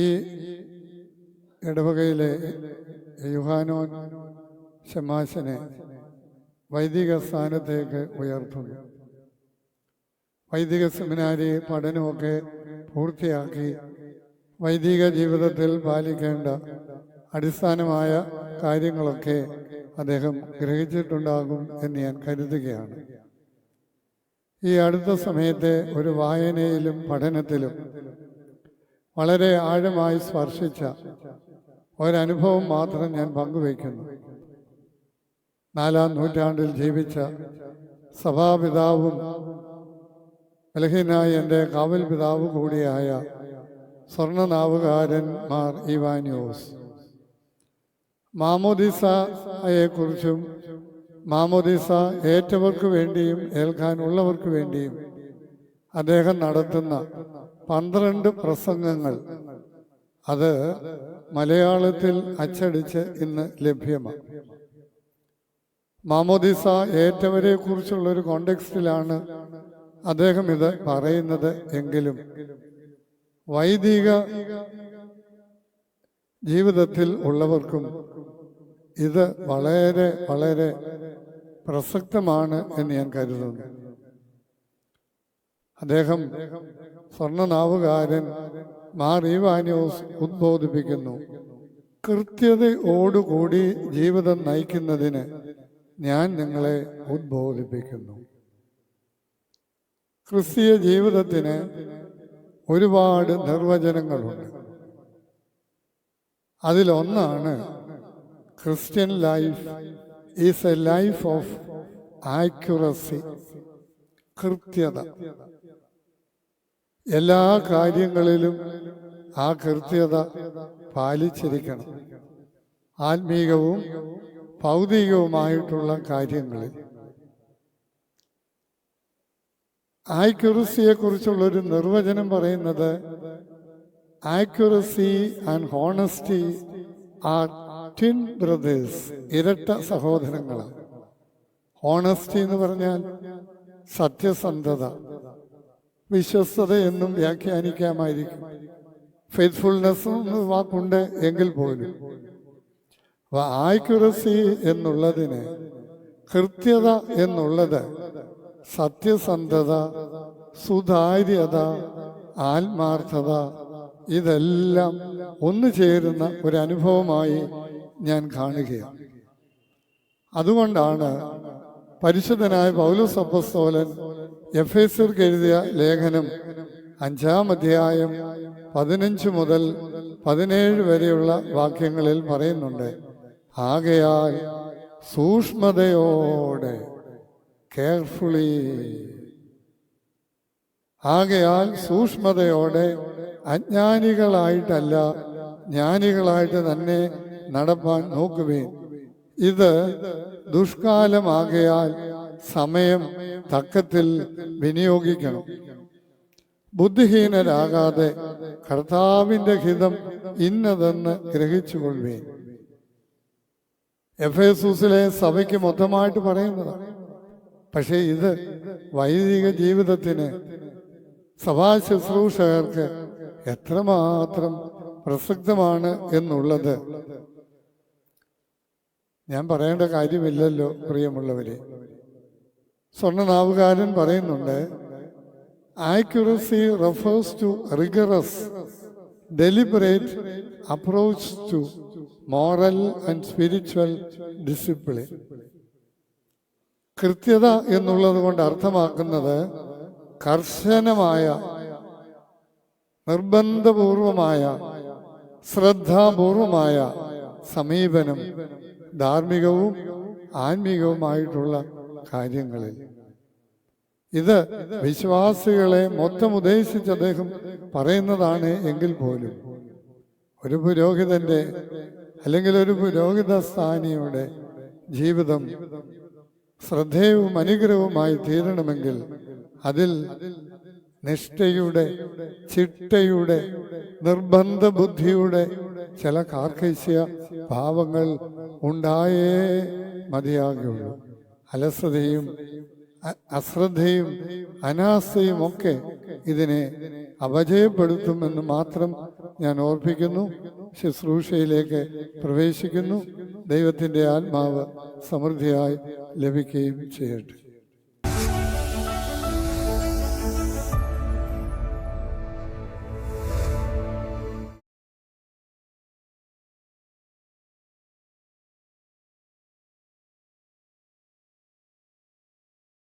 ഈ ഇടവകയിലെ യുഹാനോൻ ശമാശനെ വൈദിക സ്ഥാനത്തേക്ക് ഉയർത്തുന്നു. വൈദിക സെമിനാരി പഠനമൊക്കെ പൂർത്തിയാക്കി വൈദിക ജീവിതത്തിൽ പാലിക്കേണ്ട അടിസ്ഥാനമായ കാര്യങ്ങളൊക്കെ അദ്ദേഹം ഗ്രഹിച്ചിട്ടുണ്ടാകും എന്ന് ഞാൻ കരുതുകയാണ്. ഈ അടുത്ത സമയത്തെ ഒരു വായനയിലും പഠനത്തിലും വളരെ ആഴമായി സ്പർശിച്ച ഒരനുഭവം മാത്രം ഞാൻ പങ്കുവയ്ക്കുന്നു. 4-ാം നൂറ്റാണ്ടിൽ ജീവിച്ച സഭാപിതാവും ബലഹീനായ എൻ്റെ കാവൽ പിതാവ് കൂടിയായ സ്വർണ്ണനാവുകാരൻ മാർ ഇവാനിയോസ് മാമോദിസയെക്കുറിച്ചും മാമോദിസ ഏറ്റവർക്ക് വേണ്ടിയും ഏൽക്കാനുള്ളവർക്ക് വേണ്ടിയും അദ്ദേഹം നടത്തുന്ന 12 പ്രസംഗങ്ങൾ അത് മലയാളത്തിൽ അച്ചടിച്ച് ഇന്ന് ലഭ്യമാണ്. മാമോദിസ ഏറ്റവരെ കുറിച്ചുള്ളൊരു കോണ്ടെക്സ്റ്റിലാണ് അദ്ദേഹം ഇത് പറയുന്നത് എങ്കിലും വൈദിക ജീവിതത്തിൽ ഉള്ളവർക്കും ഇത് വളരെ വളരെ പ്രസക്തമാണ് എന്ന് ഞാൻ കരുതുന്നു. അദ്ദേഹം സ്വർണ്ണനാവുകാരൻ മാർ ഇവാനിയോസ് ഉദ്ബോധിപ്പിക്കുന്നു, കൃത്യതയോടുകൂടി ജീവിതം നയിക്കുന്നതിന് ഞാൻ നിങ്ങളെ ഉദ്ബോധിപ്പിക്കുന്നു. ക്രിസ്തീയ ജീവിതത്തിന് ഒരുപാട് നിർവചനങ്ങളുണ്ട്. അതിലൊന്നാണ് Christian life is A life of accuracy, കൃത്യത. എല്ലാ കാര്യങ്ങളിലും ആ കൃത്യത പാലിച്ചിരിക്കണം. ആത്മീകവും ഭൗതികവുമായിട്ടുള്ള കാര്യങ്ങളിൽ ആക്യുറസിയെ കുറിച്ചുള്ളൊരു നിർവചനം പറയുന്നത് accuracy and honesty are twin brothers, ഇരട്ട സഹോദരങ്ങളാണ്. ഹോണസ്റ്റി എന്ന് പറഞ്ഞാൽ സത്യസന്ധത, വിശ്വസ്തത എന്നും വ്യാഖ്യാനിക്കാമായിരിക്കും. ഫെയ്ത്ത്ഫുൾനെസ് എന്ന് വാക്കുണ്ട് എങ്കിൽ പോലും ആക്യുറസി എന്നുള്ളതിന്, കൃത്യത എന്നുള്ളത് സത്യസന്ധത, സുതാര്യത, ആത്മാർത്ഥത, ഇതെല്ലാം ഒന്നു ചേരുന്ന ഒരു അനുഭവമായി ഞാൻ കാണുകയാണ്. അതുകൊണ്ടാണ് പരിശുദ്ധനായ പൗലോസ് അപ്പോസ്തലൻ എഫേസ്യർക്ക് എഴുതിയ ലേഖനം 5-ാം അധ്യായം 15 മുതൽ 17 വരെയുള്ള വാക്യങ്ങളിൽ പറയുന്നുണ്ട്, ആകയാൽ സൂക്ഷ്മതയോടെ, കെയർഫുള്ളി, ആകയാൽ സൂക്ഷ്മതയോടെ അജ്ഞാനികളായിട്ടല്ല ജ്ഞാനികളായിട്ട് തന്നെ നടപ്പാൻ നോക്കുവേൻ. ഇത് ദുഷ്കാലമാകയാൽ സമയം തക്കത്തിൽ വിനിയോഗിക്കണം. ബുദ്ധിഹീനരാകാതെ കർത്താവിന്റെ ഹിതം ഇന്നതെന്ന് ഗ്രഹിച്ചുകൊള്ളുവേൻ. എഫേസൂസിലെ സഭയ്ക്ക് മൊത്തമായിട്ട് പറയുന്നതാണ്. പക്ഷേ ഇത് വൈദിക ജീവിതത്തിന്, സഭാ ശുശ്രൂഷകർക്ക് എത്രമാത്രം പ്രസക്തമാണ് എന്നുള്ളത് ഞാൻ പറയേണ്ട കാര്യമില്ലല്ലോ പ്രിയമുള്ളവരെ. സ്വർണ്ണനാവുകാരൻ പറയുന്നുണ്ട്, accuracy refers to rigorous deliberate approach to moral and spiritual discipline. കൃത്യത എന്നുള്ളത് കൊണ്ട് അർത്ഥമാക്കുന്നത് കർശനമായ, നിർബന്ധപൂർവമായ, ശ്രദ്ധാപൂർവമായ സമീപനം ധാർമ്മികവും ആത്മീകവുമായിട്ടുള്ള കാര്യങ്ങളിൽ. ഇത് വിശ്വാസികളെ മൊത്തം ഉദ്ദേശിച്ച് അദ്ദേഹം പറയുന്നതാണ് എങ്കിൽ പോലും ഒരു പുരോഹിതന്റെ അല്ലെങ്കിൽ ഒരു പുരോഹിത സ്ഥാനിയുടെ ജീവിതം ശ്രദ്ധേയവും അനുഗ്രഹവുമായി തീരണമെങ്കിൽ അതിൽ നിഷ്ഠയുടെ, ചിട്ടയുടെ, നിർബന്ധ ബുദ്ധിയുടെ ചില കാർക്കശ്യ ഭാവങ്ങൾ ഉണ്ടായേ മതിയാകുള്ളൂ. അലസതയും അശ്രദ്ധയും അനാസ്ഥയും ഒക്കെ ഇതിനെ അപജയപ്പെടുത്തുമെന്ന് മാത്രം ഞാൻ ഓർപ്പിക്കുന്നു. ശുശ്രൂഷയിലേക്ക് പ്രവേശിക്കുന്നു. ദൈവത്തിൻ്റെ ആത്മാവ് സമൃദ്ധിയായി ലഭിക്കുകയും ചെയ്യട്ടെ.